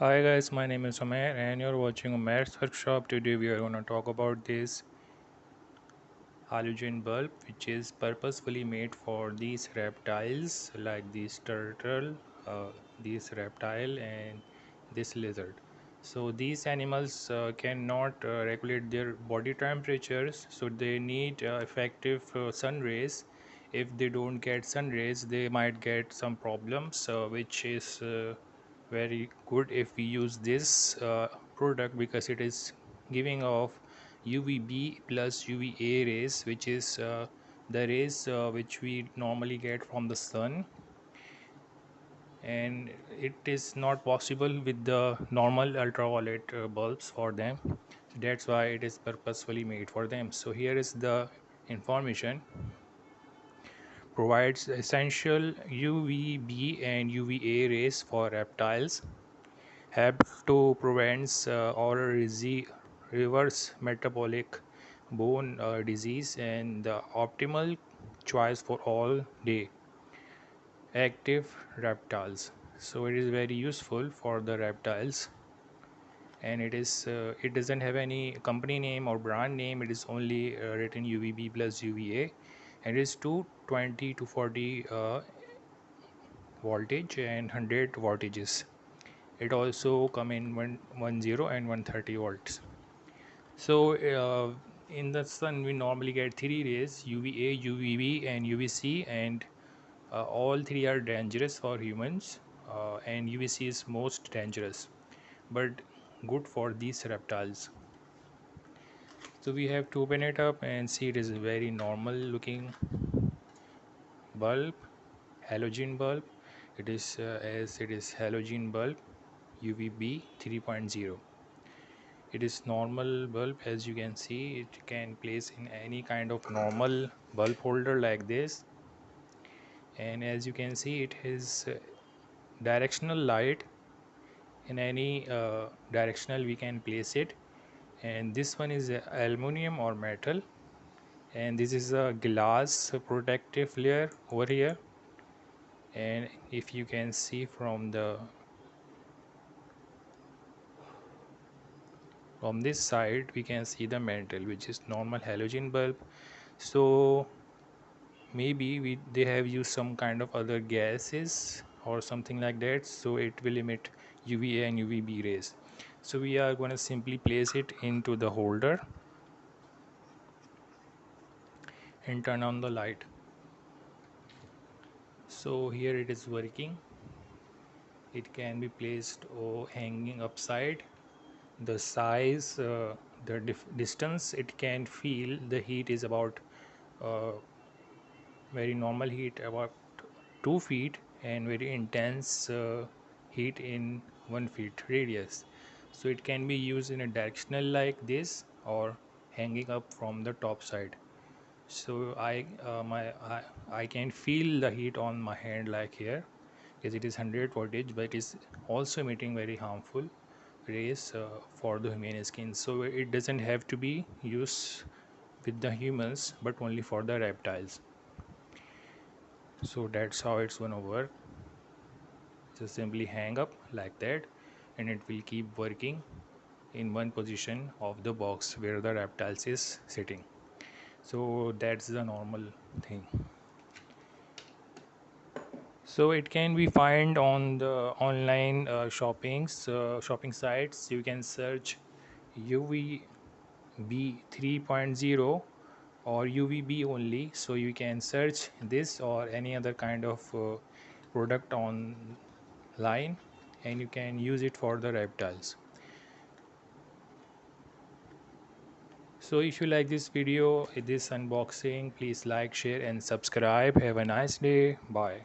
Hi guys, my name is Omer and you're watching Omer's Workshop. Today we are going to talk about this halogen bulb which is purposefully made for these reptiles like this turtle, this reptile and this lizard. So these animals cannot regulate their body temperatures, so they need effective sun rays. If they don't get sun rays, they might get some problems, which is very good if we use this product because it is giving off UVB plus UVA rays, which is the rays which we normally get from the sun, and it is not possible with the normal ultraviolet bulbs for them. That's why it is purposefully made for them. So here is the information. Provides essential UVB and UVA rays for reptiles, helps to prevent or reverse metabolic bone disease, and the optimal choice for all day active reptiles. So it is very useful for the reptiles, and it doesn't have any company name or brand name. It is only written UVB plus UVA, and it is 220 to 40 voltage and 100 voltages. It also come in 110 and 130 volts. So in the sun we normally get three rays: UVA, UVB and UVC, and all three are dangerous for humans, and UVC is most dangerous but good for these reptiles. So we have to open it up and see. It is a very normal looking bulb, halogen bulb. It is as it is halogen bulb UVB 3.0. It is normal bulb. As you can see, it can place in any kind of normal bulb holder like this, and as you can see it has directional light. In any directional we can place it, and this one is aluminum or metal, and this is a glass protective layer over here. And if you can see from this side, we can see the mantle, which is normal halogen bulb. So maybe they have used some kind of other gases or something like that, so it will emit UVA and UVB rays. So we are going to simply place it into the holder and turn on the light. So here it is working. It can be placed or hanging upside. The size, the distance it can feel the heat is about uh, very normal heat about 2 feet, and very intense heat in 1 feet radius. So it can be used in a directional like this or hanging up from the top side. So I can feel the heat on my hand like here, because it is 100 voltage, but it is also emitting very harmful rays for the human skin. So it doesn't have to be used with the humans but only for the reptiles. So that's how it's gonna work. Just simply hang up like that, and it will keep working in one position of the box where the reptiles is sitting. So that's the normal thing. So it can be found on the online shopping sites. You can search UVB 3.0 or UVB only. So you can search this or any other kind of product online, and you can use it for the reptiles. So if you like this video, this unboxing, please like, share and subscribe. Have a nice day. Bye.